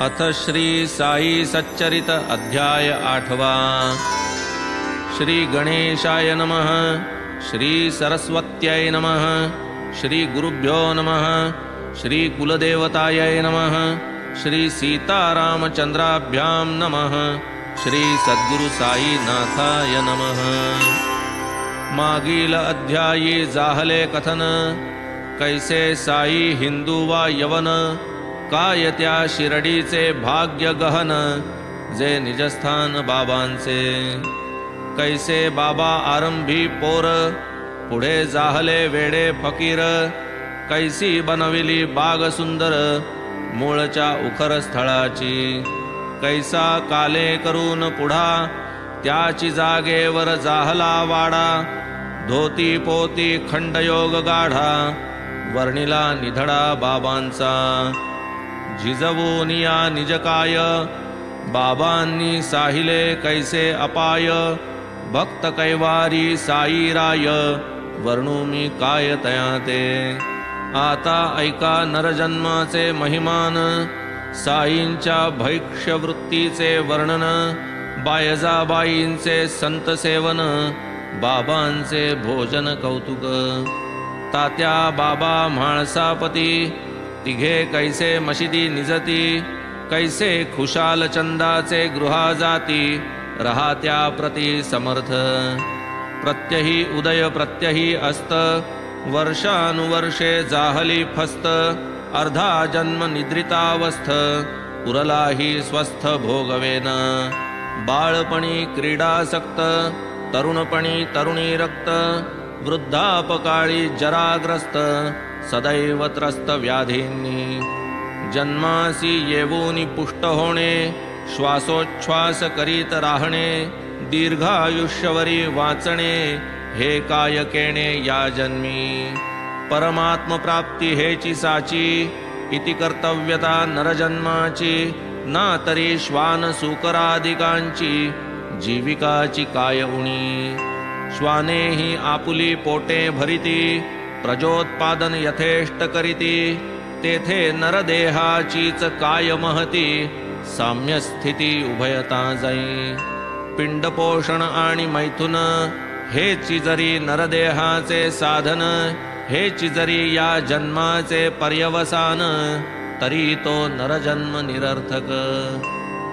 अथ श्री साई सच्चरित अध्याय 8वा। श्री गणेशाय नमः। श्री सरस्वत्यै नमः। श्री गुरुभ्यो नमः। श्री कुलदेवतायै नमः। श्री सीतारामचंद्राभ्यां नमः। श्री सद्गुरु साईनाथाय नमः। मागील अध्यायी जाहले कथन, कैसे साई हिंदू वा यवन, काय त्या शिर्डीचे भाग्य गहन, जे निजस्थान बाबांचे। कैसे बाबा आरंभी पोर, पुढे जाहले वेडे फकीर, कैसी बनविली बाग सुंदर, मूळच्या उखर स्थळाची। कैसा काले करून पुढा, त्याची जागेवर जाहला वाडा। धोती पोती खंडयोग गाढा, वर्णिला निधडा बाबांचा। झिजवूनिया निजकाय, बाबांनी साहिले कैसे अपाय। भक्त कैवारी साईराय, वर्णू मी काय तया ते। आता ऐका नरजन्माचे महिमान, साईंच्या भैक्ष्यवृत्तीचे वर्णन। बायजाबाईंचे संत सेवन, बाबांचे भोजन कौतुक। तात्या बाबा म्हाळसापती, तिघे कैसे मशिदी निजती। कैसे खुशाल चंदाचे गृहा जाती, रहात्या प्रति समर्थ। प्रत्यही उदय प्रत्यही अस्त, वर्षानुवर्षे जाहली फस्त। अर्धा जन्म निद्रितावस्थ, उरलाही स्वस्थ भोगवेन। बाळपणी क्रीडासक्त, तरुणपणी तरुणी रक्त। वृद्धापकाळी जराग्रस्त, सदैव त्रस्त व्याधींनी। जन्मासी येवूनी पुष्ट होणे, श्वासोच्छ्वास करीत राहणे। दीर्घायुष्यवरी वाचणे, हे काय केणे या जन्मी। परमात्म प्राप्ती हेची साची, इति कर्तव्यता नरजन्माची। ना तरी श्वान सुकरादिकांची, जीविकाची काय उणी। श्वानेही आपुली पोटे भरिती, प्रजोत्पादन यथेष्ट करीती। तेथे नरदेहाचीच काय महती, साम्य स्थिती उभयता जाई। पिंडपोषण आणि मैथुन, हेची जरी नरदेहाचे साधन। हेची जरी या जन्माचे पर्यवसान, तरी तो नरजन्म निरर्थक।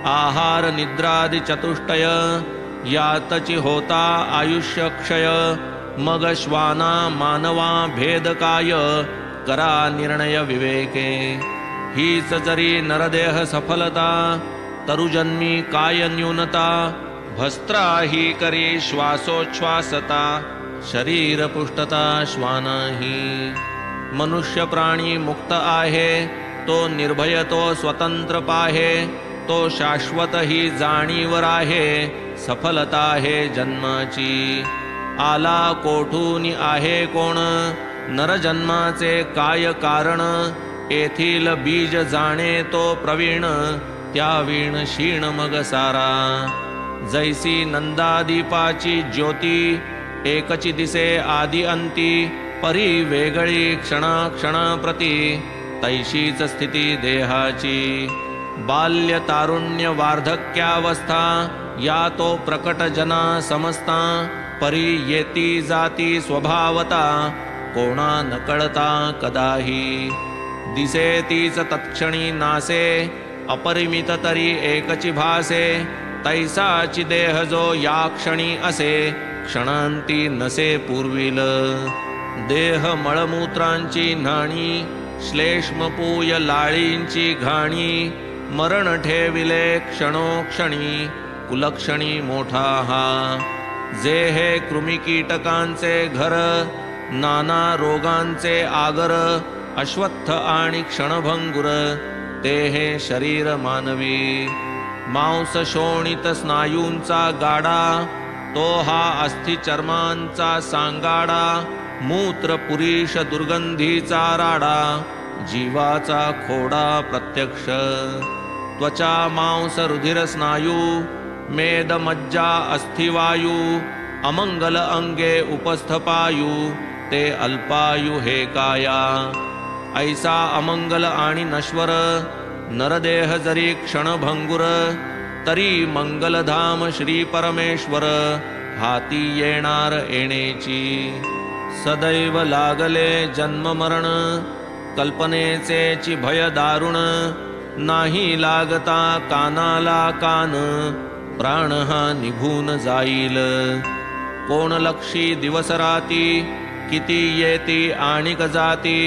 आहार निद्रादि चतुष्टय, यातची होता आयुष्य क्षय। मग श्वाना मानवा भेद काय, करा निर्णय विवेके। हीच जरी नरदेह सफलता, तरुजन्मी काय न्यूनता। भस्त्रा ही करी श्वासोच्छ्वासता, शरीर पुष्टता श्वानाही। मनुष्य प्राणी मुक्त आहे, तो निर्भय तो स्वतंत्र पाहे। तो शाश्वत ही जाणीवर आहे, सफलता आहे जन्माची। आला कोठून आहे कोण, नरजन्माचे काय कारण। येथील बीज जाणे तो प्रवीण, त्या वीण क्षीण मग सारा। जैसी नंदादीपाची ज्योती, एकची दिसे आदि अंती। परी वेगळी क्षणाक्षणाप्रती, तैशीच स्थिती देहाची। बाल्य तारुण्य वार्धक्यावस्था, या तो प्रकट जना समजता। परी येती जाती स्वभावता, कोणा न कळता कदाही। दिसे तीच तत्क्षणी नासे, अपरिमित तरी एकची भासे। तैसाची देह जो या क्षणी असे, क्षणांती नसे पूर्वील। देह मळमूत्रांची न्हाणी, श्लेष्मपूय लाळींची घाणी। मरण ठेविले क्षणोक्षणी, कुलक्षणी मोठा हा। जे हे कृमी कीटकांचे घर, नाना रोगांचे आगर। अश्वत्थ आणि क्षणभंगुर, ते हे शरीर मानवी। मांस शोणित स्नायूंचा गाडा, तो हा अस्थि चर्मांचा सांगाडा। मूत्र पुरीश दुर्गंधीचा राडा, जीवाचा खोडा प्रत्यक्ष। त्वचा मांस रुधिर स्नायू, मेद मज्जा अस्थिवायू। अमंगल अंगे उपस्थपायू, ते अल्पायु हे काया। ऐसा अमंगल आणि नश्वर, नरदेह जरी क्षणभंगुर तरी मंगलधाम श्री परमेश्वर हाती येणार येणेची सदैव लागले जन्म मरण कल्पनेचे भय दारुण नाही लागता कानाला कान प्राण हा निघून जाईल कोण लक्षी दिवस राती किती येती आणिक जाती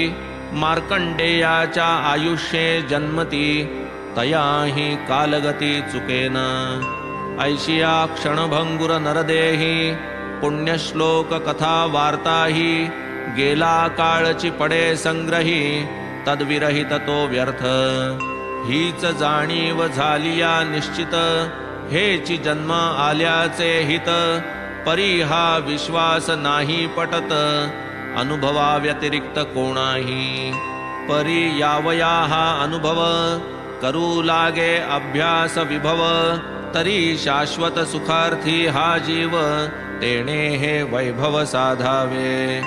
मार्कंडेयाच्या आयुष्ये जन्मती तयाही कालगती चुकेना ऐशिया क्षणभंगुर नरदेही पुण्यश्लोक कथा वार्ताही गेला काळची पडे संग्रही तद्विरहित तो व्यर्थ हीच जाणीव झालिया निश्चित हेची जन्म आल्याचे हित परी हा विश्वास नाही पटत अनुभवा व्यतिरिक्त कोणाही परी यावया हा अनुभव करू लागे अभ्यास विभव तरी शाश्वत सुखार्थी हा जीव तेणे हे वैभव साधावे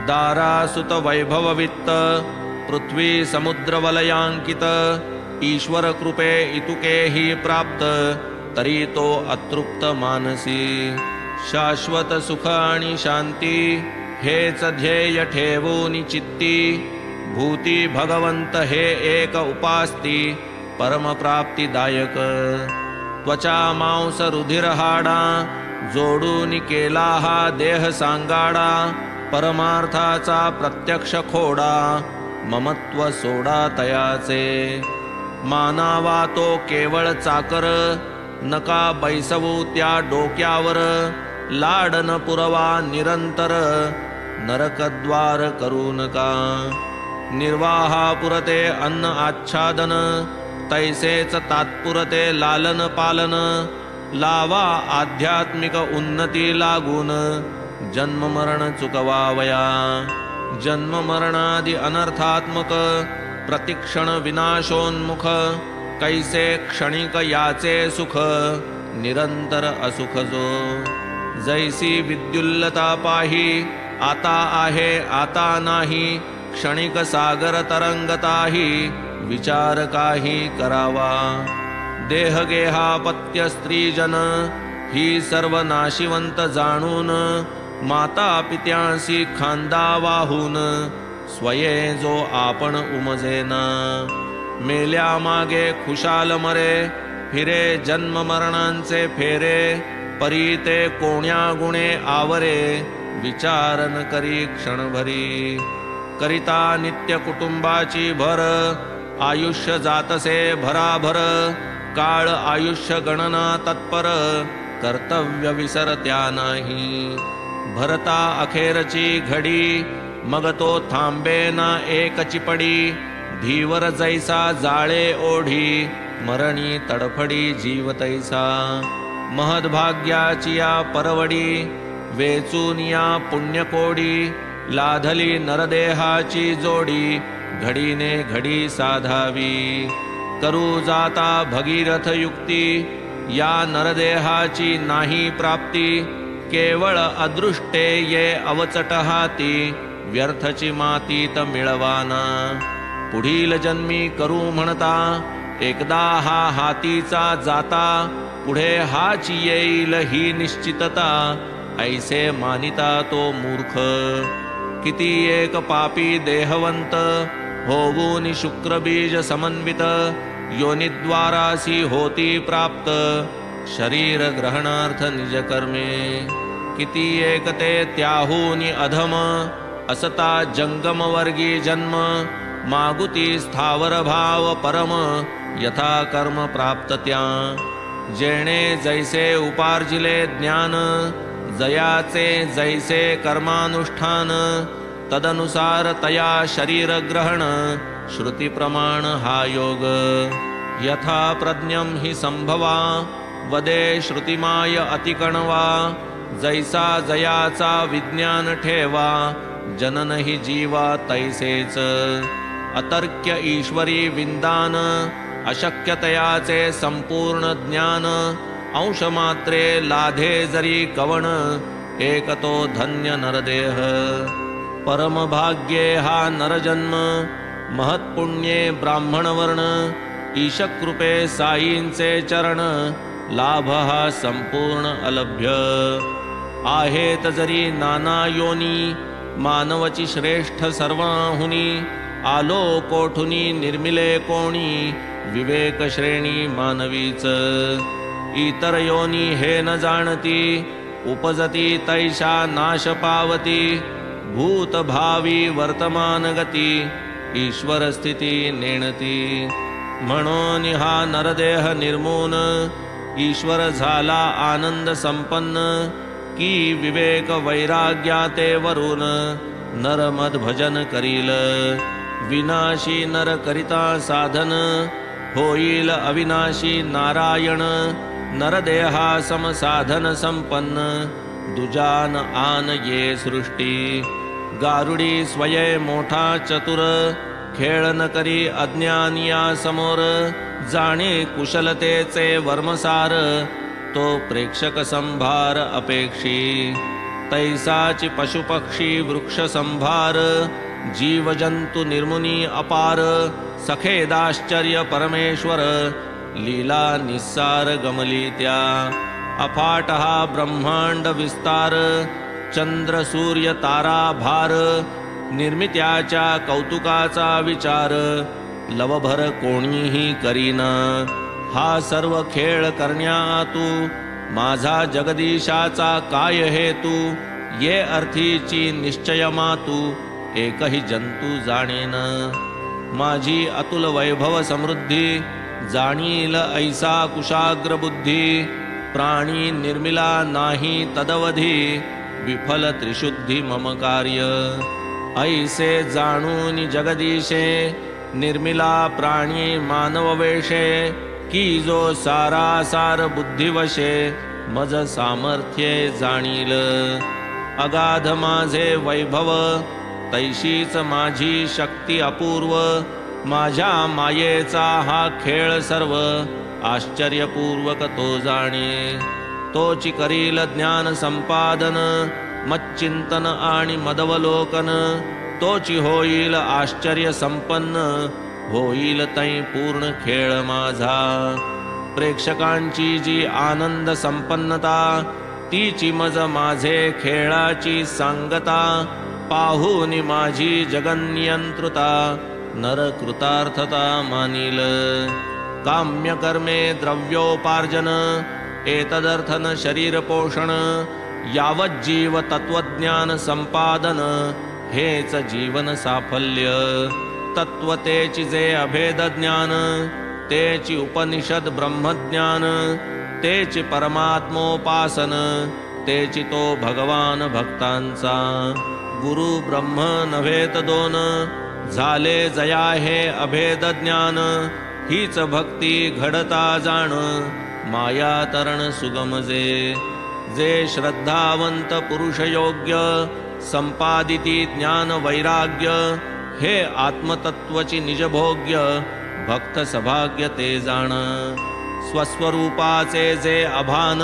दारासुत वैभव वित्त पृथ्वी समुद्र वलयांकित ईश्वर कृपे इतुके ही प्राप्त तरी तो अतृप्त मानसी शाश्वत सुख आणि शांती हेच ध्येय ठेवून चित्ती भूती भगवंत हे एक उपास्ती परमप्राप्तिदायक त्वचा मांस रुधिर हाडा जोडून केला हा देह सांगाडा परमार्थाचा प्रत्यक्ष खोडा ममत्व सोडा तयाचे मानावा तो केवळ चाकर नका बैसवू त्या डोक्यावर लाडन पुरवा निरंतर नरकद्वार करू नका निर्वाहा पुरते अन्न आच्छादन तैसेच तात्पुरते लालन पालन लावा आध्यात्मिक उन्नती लागून जन्म मरण चुकवावया जन्म मरणादि अनर्थात्मक प्रतिक्षण विनाशोन्मुख कैसे क्षणिक याचे सुख निरंतर असुख जो जैसी विद्युल्लता पाही आता आहे आता नाही क्षणिक सागर तरंगताही विचार काही करावा देह गेहापत्य स्त्रीजन ही सर्व नाशिवंत जाणून माता पित्यांसी खांदा वाहून स्वये जो आपण उमजेना मेल्या मागे खुशाल मरे फिरे जन्म मरणांचे फेरे परी ते कोण्या गुणे आवरे विचारन करी क्षणभरी करिता नित्य कुटुंबाची भर आयुष्य जातसे भराभर काळ आयुष्य गणना तत्पर कर्तव्य विसरत्या नाही भरता अखेरची घडी मग तो थांबे ना एक चिपडी धीवर जैसा जाळे ओढी मरणी तडफडी जीव तैसा महद्भाग्याची या परवडी वेचून या पुण्यकोडी लाधली नरदेहाची जोडी घडीने घडी साधावी करू जाता भगीरथ युक्ती या नरदेहाची नाही प्राप्ती केवळ अदृष्टे ये अवचट हाती व्यर्थची मातीत मिळवाना पुढील जन्मी करू म्हणता एकदा हा हातीचा जाता पुढे हाच येईल ही निश्चितता ऐसे मानिता तो मूर्ख किती एक पापी देहवंत होऊन शुक्रबीज समन्वित योनिद्वारासी होती प्राप्त शरीर ग्रहणार्थ निज कर्मे किती एक ते त्याहूनी अधम असता जंगम वर्गी जन्म मागुती स्थावर भाव परम यथा कर्म प्राप्त त्या जेणे जैसे उपार्जिले ज्ञान जयाचे जैसे कर्मानुष्ठान तदनुसार तया शरीर ग्रहण श्रुती प्रमाण हा योग यथा प्रज्ञम हि संभवा वदे श्रुतिमाय अतिकणवा जैसा जयाचा विज्ञान ठेवा जनन हि जीवा तैसेच अतर्क्य ईश्वरी विंदान अशक्यतयाचे संपूर्ण ज्ञान अंशमात्रे लाधे जरी कवण एकतो धन्य नरदेह परमभाग्ये हा नरजन्म महत्पुण्ये ब्राह्मणवर्ण ईशकृपे साईंचे चरण लाभ हा संपूर्ण अलभ्य आहेत जरी नाना योनी मानवची श्रेष्ठ सर्वाहुनी आलो कोठुनी निर्मिले कोणी विवेक श्रेणी मानवीच इतर योनी हे न जाणती उपजती तैशा नाश पावती भूत भावी वर्तमान गती ईश्वर स्थिती नेणती म्हणून हा नरदेह निर्मून ईश्वर झाला आनंद संपन्न की विवेक वैराग्याते वरून नरमद भजन करील विनाशी नर करिता साधन होईल अविनाशी नारायण नरदेहा समसाधन संपन्न दुजान आन ये सृष्टी गारुडी स्वये मोठा चतुर खेळ न करी अज्ञानिया समोर जाणे कुशलतेचे वर्मसार तो प्रेक्षक संभार अपेक्षी तैसाची पशुपक्षी वृक्ष संभार जीव जंतु निर्मुनी अपार सखेदाश्चर्य परमेश्वर लीला निस्सार गमली त्या अफाट हा ब्रह्मांड विस्तार चंद्र सूर्य तारा भार निर्मित्याच्या कौतुकाचा विचार लवभर कोणीही करीना हा सर्व खेळ करण्यातू माझा जगदीशाचा काय हेतू ये अर्थीची निश्चय मातू एकही जंतू जाणेन माझी अतुल वैभव समृद्धी जाणील ऐसा कुशाग्र बुद्धी प्राणी निर्मिला नाही तदवधी विफल त्रिशुद्धी मम कार्य ऐसे जाणून जगदीशे निर्मिला प्राणी मानव वेशे की जो सारासार बुद्धिवशे मज सामर्थ्ये जाणील अगाध माझे वैभव तैशीच माझी शक्ती अपूर्व माझ्या मायेचा हा खेळ सर्व आश्चर्यपूर्वक तो जाणे तोची करील ज्ञान संपादन मच्चिंतन आणि मदवलोकन तोची होईल आश्चर्य संपन्न होईल तै पूर्ण खेळ माझा प्रेक्षकांची जी आनंद संपन्नता तीची मज माझे खेळाची सांगता पाहून माझी जगन्यंत्रुता नर कृतार्थता मानील काम्य कर्मे द्रव्योपार्जन एतदर्थन शरीर पोषण यावत जीव तत्वज्ञान संपादन हेच जीवन साफल्य तत्वतेची जे अभेद ज्ञान तेची उपनिषद ब्रह्मज्ञान तेची परमात्मोपासन तेची तो भगवान भक्तांचा गुरु ब्रह्म नव्हेत दोन झाले जया हे अभेद ज्ञान हीच भक्ती घडता जाण माया तरण सुगम जे श्रद्धावंत पुरुष योग्य संपादिती ज्ञान वैराग्य हे आत्मतत्वची निजभोग्य भक्त सभाग्य ते जाण स्वस्वरूपाचे जे अभान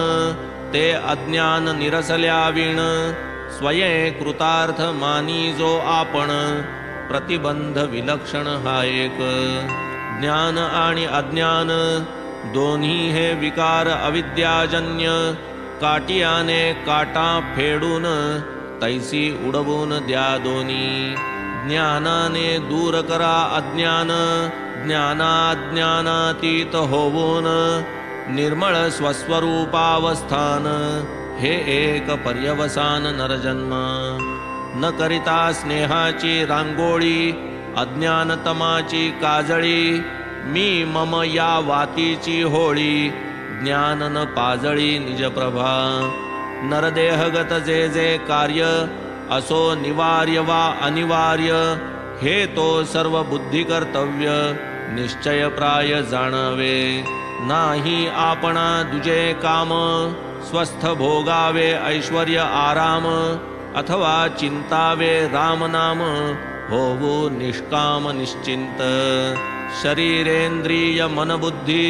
ते अज्ञान निरसल्या विण स्वये कृतार्थ मानी जो आपण प्रतिबंध विलक्षण हा एक ज्ञान आणि अज्ञान दोन्ही हे विकार अविद्याजन्य काटियाने काटा फेडून तैसी उडवून द्या दोन्ही ज्ञानाने दूर करा अज्ञान ज्ञानाज्ञानातीत होऊन निर्मळ स्वस्वरूपावस्थान हे एक पर्यवसान नरजन्म न करिता स्नेहाची रांगोळी अज्ञानतमाची काजळी मी मम या वातीची होळी ज्ञान न पाजळी निजप्रभा नरदेहगत जे कार्य असो निवार्य वा अनिवार्य हे तो सर्व बुद्धी कर्तव्य निश्चय प्राय जाणावे नाही आपणा दुजे काम स्वस्थ भोगावे ऐश्वर्य आराम अथवा चिंतावे राम नाम होवो निष्काम निश्चिंत शरीरेंद्रिय मनबुद्धी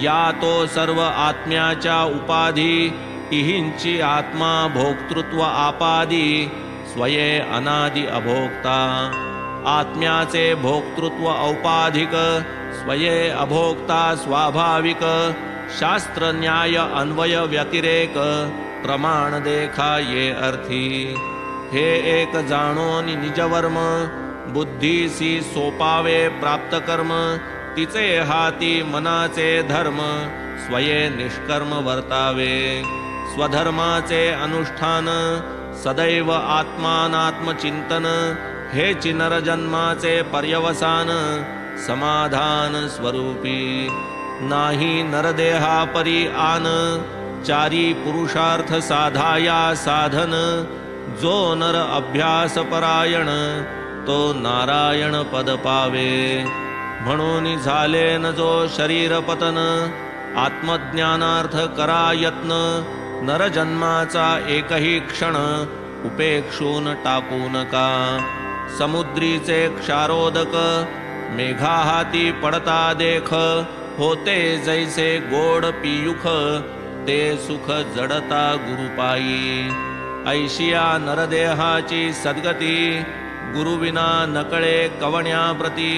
या तो सर्व आत्म्याच्या उपाधी इहिंची आत्मा भोक्तृत्व आपादी स्वये अनादि अभोक्ता आत्म्याचे भोक्तृत्व औपाधिक स्वये अभोक्ता स्वाभाविक शास्त्र न्याय अन्वय व्यतिरेक प्रमाण देखा ये अर्थी हे एक जाणोनी निजवर्म बुद्धीसी सोपावे प्राप्त कर्म तिचे हाती मनाचे धर्म स्वये निष्कर्म वर्तावे स्वधर्माचे अनुष्ठान सदैव आत्मानात्मचिंतन हेची नरजन्माचे पर्यवसान समाधान स्वरूपी नाही नरदेहा परी आन चारी पुरुषार्थ साधाया साधन जो नर अभ्यास परायण तो नारायण पद पावे म्हणून झाले न जो शरीर पतन आत्मज्ञानार्थ करा यत्न नरजन्माचा एकही क्षण उपेक्षून टाकू नका समुद्रीचे क्षारोदक मेघा हाती पडता देख होते जैसे गोड पियुख ते सुख जडता गुरुपायी ऐशिया नरदेहाची सद्गती गुरुविना नकळे कवण्याप्रती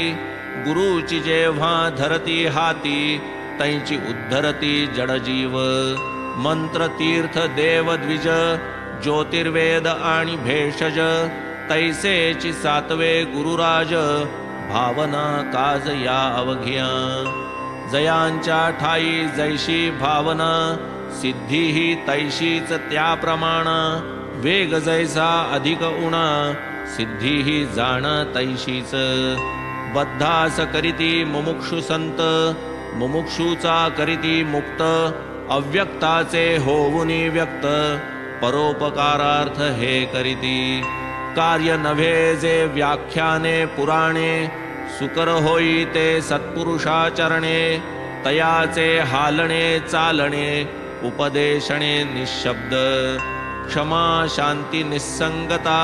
गुरुची जेव्हा धरती हाती तैची उद्धरती जडजीव मंत्र तीर्थ देव द्विज ज्योतिर्वेद आणि भेषज तैसेची सातवे गुरुराज भावना काज या अवघिया जयांच्या ठाई जैशी भावना सिद्धी ही तैशीच त्याप्रमाण वेग जैसा अधिक उणा सिद्धी ही जाण तैशीच बद्धास करीती मुमुक्षु संत मुमुक्षुचा करीती मुक्त अव्यक्ताचे होऊनी व्यक्त परोपकारार्थ हे करीती कार्य नव्हे जे व्याख्याने पुराणे सुकर होई ते सत्पुरुषाचरणे तयाचे हालणे चालणे उपदेशणे निशब्द क्षमा शांती निस्संगता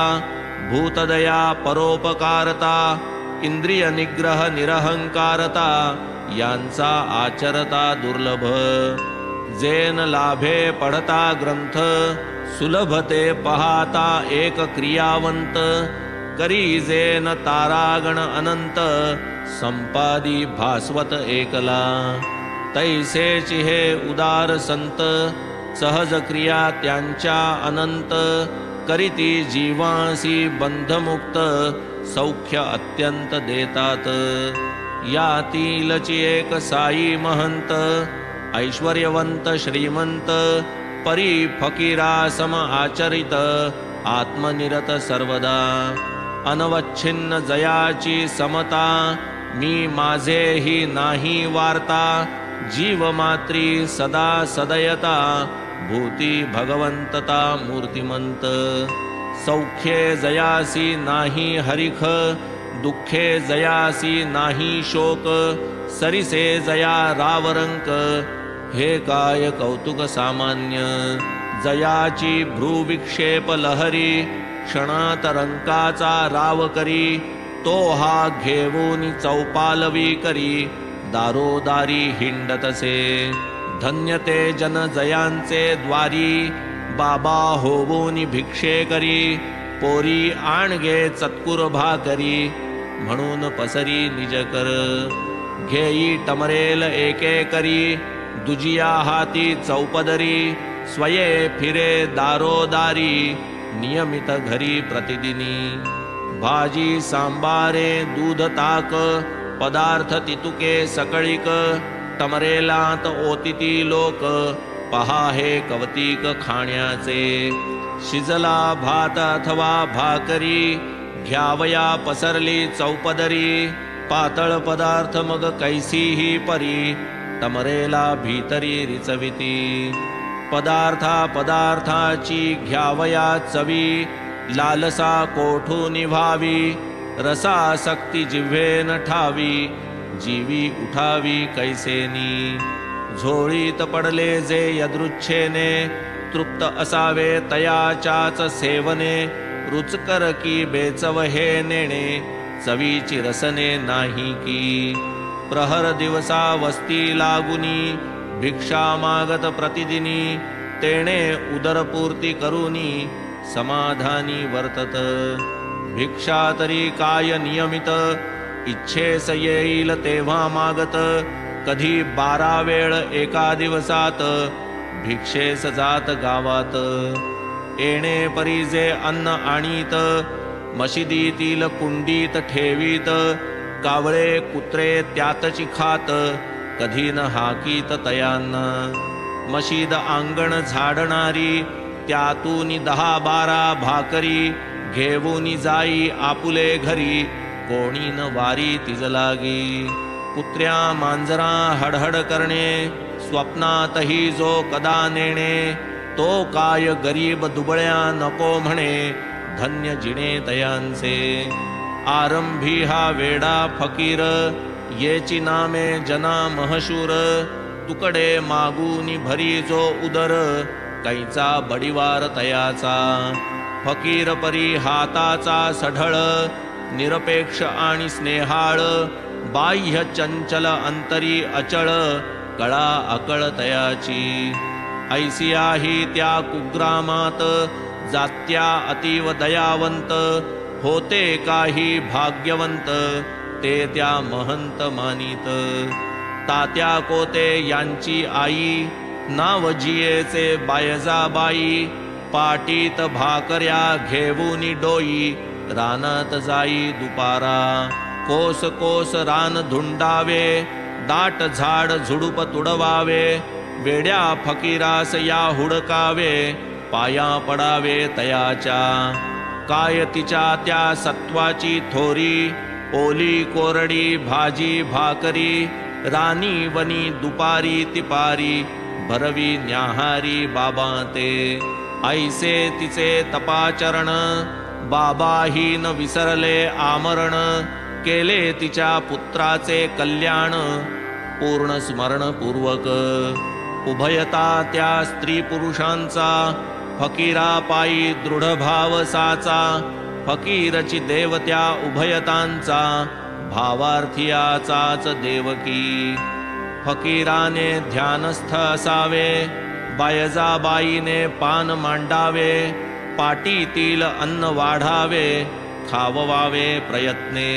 भूतदया परोपकारता इंद्रिय निग्रह निरहंकारता यांचा आचरता दुर्लभ जेन लाभे पढता ग्रंथ सुलभते पहाता एक क्रियावंत करी जेन तारागण अनंत संपादी भास्वत एकला तैसेची हे उदार संत सहज क्रिया त्यांच्या अनंत करीती जीवासी बंधमुक्त सौख्य अत्यंत देतात यातीलची एक साई महंत ऐश्वर्यवंत श्रीमंत परी फकीरा सम आचरित आत्मनिरत सर्वदा अनवच्छिन्न जयाची समता मी माझे ही नाही वार्ता जीव मात्री सदा सदयता भूती भगवंतता मूर्तिमंत सौख्ये जयासी नाही हरिख दुःखे जयासी नाही शोक सरिसे जया रावरंक हे काय कौतुक सामान्य जयाची भ्रूविक्षेप लहरी क्षणात रंकाचा राव करी तो हा घेऊन चौपालवी करी दारोदारी हिंडतसे धन्यते जन जयांचे द्वारी बाबा होऊन भिक्षे करी पोरी आणगे चतकुर भाकरी म्हणून पसरी निजकर घेई टमरेल एके करी दुजिया हाती चौपदरी स्वये फिरे दारोदारी नियमित घरी प्रतिदिनी भाजी सांबारे दूध ताक पदार्थ तितुके सकळीक टमरेलात ओतिती लोक पहा हे कवतिक खाण्याचे शिजला भात अथवा भाकरी घ्यावया पसरली चौपदरी पातळ पदार्थ मग कैसीही परी टमरेला भीतरी रिचविती पदार्थाची घ्यावया चवी लालसा कोठू निभावी रसासक्ती जिव्हेन ठावी जीवी उठावी कैसेनी झोळीत पडले जे यदृच्छेने तृप्त असावे तयाच्याच सेवने रुचकर की बेचव हे नेणे चवीची रसने नाही की प्रहर दिवसा वस्ती लागुनी भिक्षा मागत प्रतिदिनी तेणे उदरपूर्ती करूनी समाधानी वर्तत भिक्षा तरी काय नियमित इच्छेस येईल तेव्हा मागत, कधी 12 वेळ एका दिवसात, भिक्षेस जात गावात. येणे परी जे अन्न आणीत, मशिदीतील कुंडीत ठेवीत, कावळे कुत्रे त्यातची खात, कधी न हाकीत तयांना. मशीद अंगण झाडणारी, त्यातून 10-12 भाकरी, घेऊन जाई आपुले घरी, कोणी न वारी तिज लागी. कुत्र्या मांजरा हडहड करणे, स्वप्नातही जो कदा नेणे, तो काय गरीब दुबळ्या नको म्हणे, धन्य जिणे तयांचे. आरंभी हा वेडा फकीर, येची नामे जना महशूर, तुकडे मागून भरी जो उदर, कैचा बडिवार तयाचा. फकीर परी हाताचा सढळ, निरपेक्ष आणि स्नेहाळ, बाह्य चंचल अंतरी अचळ, कळा अकळ तयाची. ऐसियाही त्या कुग्रामात, जात्या अतीव दयावंत, होते काही भाग्यवंत, ते त्या महंत मानित. तात्या कोते यांची आई, नाव जियेचे बायजाबाई, पाटीत भाकऱ्या घेऊन डोई, रानात जाई दुपारा. कोस कोस रान धुंडावे, दाट झाड झुडूप तुडवावे, वेड्या फकीरास या हुडकावे, पाया पडावे तयाच्या. काय तिच्या त्या सत्वाची थोरी, ओली कोरडी भाजी भाकरी, रानी वनी दुपारी तिपारी, भरवी न्याहारी बाबा ते. ऐसे तिचे तपाचरण, बाबाही न विसरले आमरण, केले तिच्या पुत्राचे कल्याण, पूर्ण स्मरण पूर्वक. उभयता त्या स्त्री पुरुषांचा, फकीरा पायी दृढ भाव साचा, फकीरची देवत्या उभयतांचा, भावार्थियाचाच देवकी. फकीराने ध्यानस्थ असावे, बायजाबाईने पान मांडावे, पाटीतील अन्न वाढावे, खाववावे प्रयत्ने.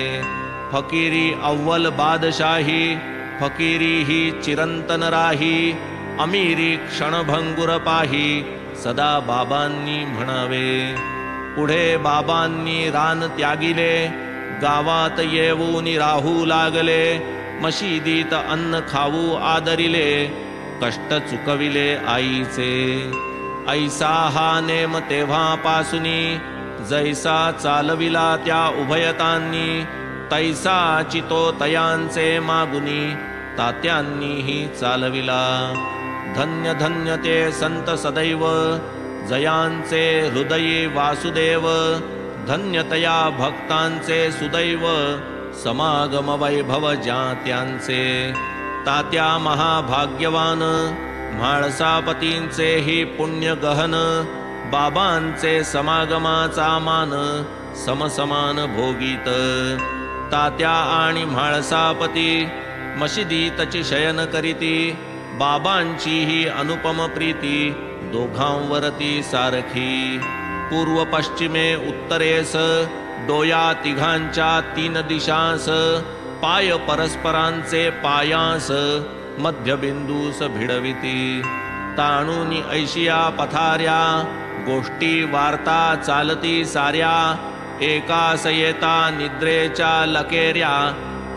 फकीरी अव्वल बादशाही, फकीरी ही चिरंतन राही, अमीरी क्षणभंगुर पाही, सदा बाबांनी म्हणावे. पुढे बाबांनी रान त्यागिले, गावात येऊन राहू लागले, मशिदीत अन्न खाऊ आदरिले, कष्ट चुकविले आईचे. ऐसा हा नेम तेव्हापासूनी, जैसा चालविला त्या उभयतांनी, तैसा चितो तयांचे मागुनी, तात्यांनीही चालविला. धन्य धन्य ते संत सदैव, जयांचे हृदयी वासुदेव, धन्यतया भक्तांचे सुदैव, समागम वैभव ज्ञात्यांचे. तात्या महाभाग्यवान, म्हाळसापतींचे ही पुण्य गहन, बाबांचे समागमाचा मान, समसमान भोगीत. तात्या आणि म्हाळसापती मशिदीतची शयन करीती, बाबांची ही अनुपम प्रीती, दोघांवरती सारखी. पूर्व पश्चिमे उत्तरेस, डोया तिघांच्या 3 दिशांस, पाय परस्परांचे पायांस, मध्यबिंदूस भिडविती. ताणूनी ऐशिया पथाऱ्या, गोष्टी वार्ता चालती साऱ्या, एकास येता निद्रेच्या लकेऱ्या,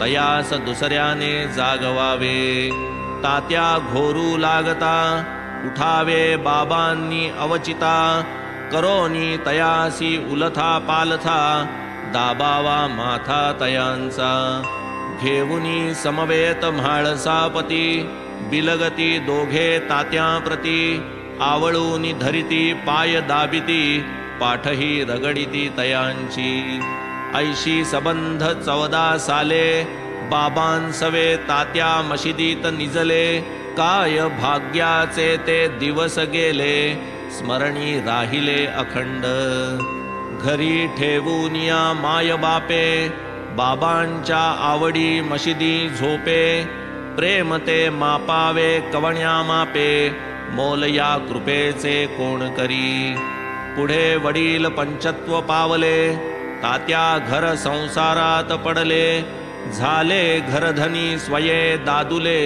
तयास दुसऱ्याने जागवावे. तात्या घोरू लागता, उठावे बाबांनी अवचिता, करोनी तयासी उलथा पालथा, दाबावा माथा तयांचा. घेऊनी समवेत म्हाळसापती, बिलगती दोघे तात्याप्रती, आवळूनी धरिती पाय दाबिती, पाठही रगडिती तयांची. ऐशी सबंध 14 साले, बाबांसवे तात्या मशिदीत निजले, काय भाग्याचे ते दिवस गेले, स्मरणी राहिले अखंड. घरी ठेवून या माय बापे, बाबांच्या आवडी मशिदी झोपे, प्रेम ते मापावे कवण्या मापे, मोल या कृपेचे कोण करी. पुढे वडील पंचत्व पावले, तात्या घर संसारात पडले, झाले घरधनी स्वये दादुले,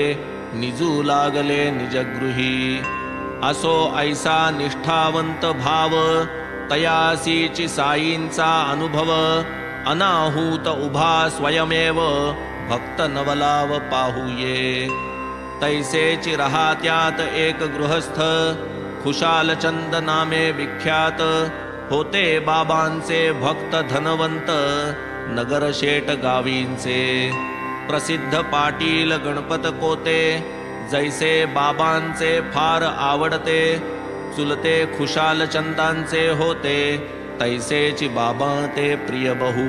निजू लागले निजगृही. असो ऐसा निष्ठावंत भाव, तयासीची साईंचा अनुभव. अनाहूत उभा स्वयमेव, भक्त नवलाव पाहूये. तैसेची रहात्यात एक गृहस्थ, खुशालचंद नामे विख्यात. होते बाबांचे भक्त धनवंत, नगर शेट गावींचे. प्रसिद्ध पाटील गणपत कोते, जैसे बाबांचे फार आवडते. चुलते खुशालचंदांचे होते, तैसेची बाबा ते प्रिय बहु.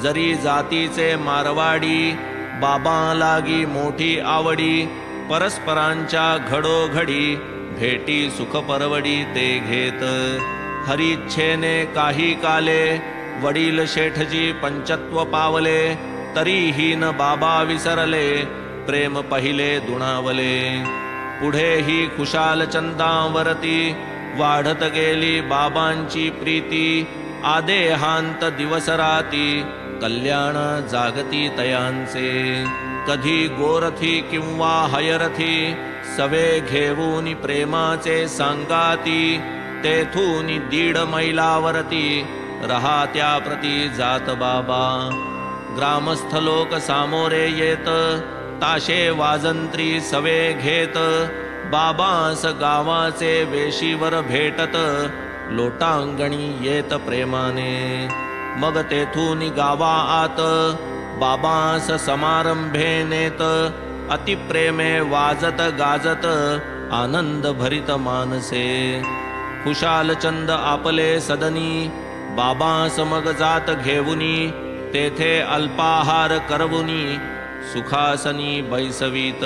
जरी जातीचे मारवाडी, बाबा लागी मोठी आवडी. परस्परांच्या घडोघडी, भेटी सुख परवडी ते घेत. हरिच्छेने काही काले, वडील शेठजी पंचत्व पावले. तरीही न बाबा विसरले, प्रेम पहिले दुणावले. पुढेही खुशालचंदावरती, वाढत गेली बाबांची प्रीती. आदेहांत दिवस राती, कल्याण जागती तयांचे. कधी गोरथी किंवा हयरथी, सवे घेऊन प्रेमाचे सांगाती. तेथून 1.5 मैलावरती, रहात्या प्रती जात बाबा. ग्रामस्थ लोक सामोरे येत, ताशे वाजंत्री सवे घेत. बाबास गावाचे वेशीवर भेटत, लोटांगणी येत प्रेमाने. मग तेथून गावा आत, बाबास समारंभे नेत. अतिप्रेमे वाजत गाजत, आनंद भरित मानसे. खुशालचंद आपले सदनी, बाबास मग जात घेऊनी. तेथे अल्पाहार करवुनी, सुखासनी बैसवीत.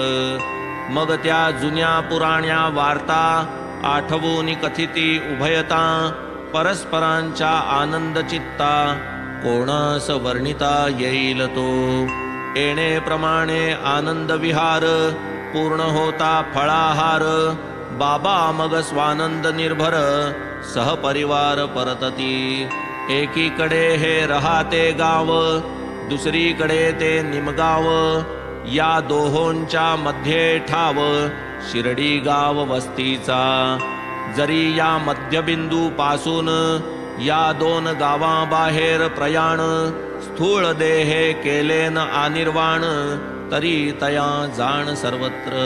मग त्या जुन्या पुराण्या वार्ता, आठवून कथिती उभयता. परस्परांच्या आनंद चित्ता, कोणास वर्णिता येईल तो. येणेप्रमाणे आनंद विहार, पूर्ण होता फळाहार. बाबा मग स्वानंद निर्भर, सहपरिवार परतती. एकीकडे हे रहाते गाव, दुसरीकडे ते निमगाव. या दोहोंच्या मध्ये ठाव, शिर्डी गाव वस्तीचा. जरी या मध्यबिंदू पासून, या 2 गावाबाहेर प्रयाण. स्थूळ देहे केलेन अनिर्वाण, तरी तया जाण सर्वत्र.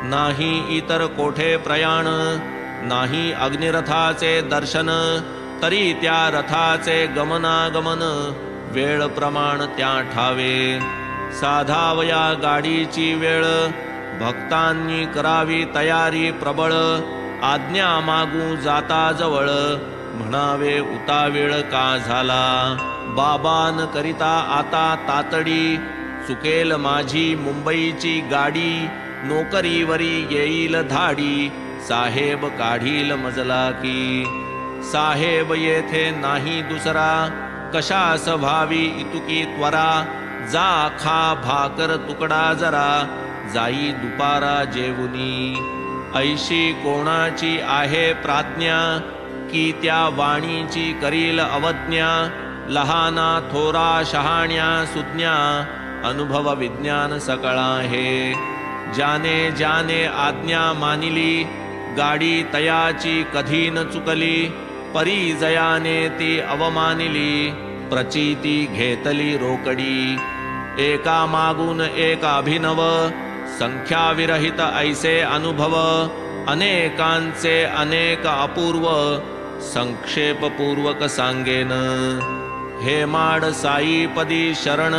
नाही इतर कोठे प्रयाण, नाही अग्निरथाचे दर्शन. तरी त्या रथाचे गमनागमन, वेळ प्रमाण त्या ठावे. साधावया गाडीची वेळ, भक्तांनी करावी तयारी प्रबळ. आज्ञा मागू जाता जवळ, म्हणावे उतावेळ का झाला. बाबान करिता आता तातडी, चुकेल माझी मुंबईची गाडी. नोकरीवरी येईल धाडी, साहेब काढील मजला की. साहेब येथे नाही दुसरा, कशास भावी इतुकी त्वरा. जा खा भाकर तुकडा जरा, जाई दुपारा जेवुनी. ऐशी कोणाची आहे प्राज्ञा, की त्या वाणीची करील अवज्ञा. लहाना थोरा शहाण्या सुज्ञा, अनुभव विज्ञान सकळा हे. ज्याने ज्याने आज्ञा मानिली, गाडी तयाची कधी न चुकली. परिजयाने ती अवमानिली, प्रचिती घेतली रोकडी. एका मागून एक अभिनव, संख्याविरहित ऐसे अनुभव. अनेकांचे अनेक अपूर्व, संक्षेपपूर्वक सांगेन. हे माड साईपदी शरण,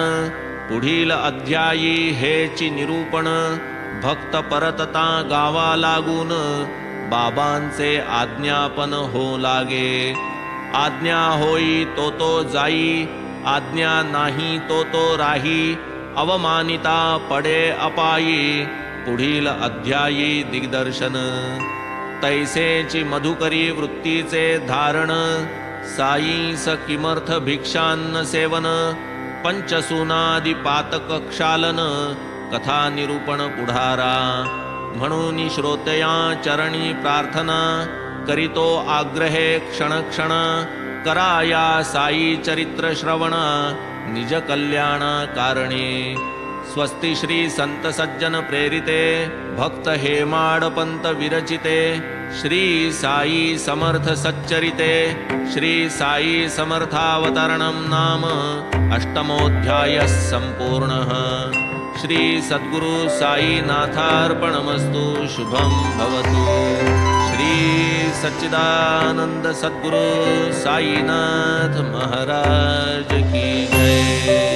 पुढील अध्यायी हेची निरूपण. भक्त परतता गावा लागून, बाबांचे आज्ञापन हो लागे. आज्ञा होई तो तो जाई, आज्ञा नाही तो तो राही. अवमानिता पडे अपायी, पुढील अध्यायी दिग्दर्शन. तैसेची मधुकरी वृत्तीचे धारण, साईस किमर्थ भिक्षान्न सेवन. पंचसूनादि पातक क्षालन, कथा निरूपण पुढारा. म्हणून श्रोतया चरणी प्रार्थना, करीतो आग्रहे क्षण क्षण. कराया साई चरित्र श्रवण निज कल्याण कारणे। स्वस्ति श्री संत सज्जन प्रेरिते भक्त हेमाडपंत विरचिते श्री साई समर्थ सच्चरिते श्री साई समर्थावतरणं नाम अष्टमोऽध्यायः सम्पूर्णः। श्री सद्गुरु साईनाथार्पणमस्तु। शुभं भवतु। श्री सच्चिदानंद सद्गुरु साईनाथ महाराज की जय।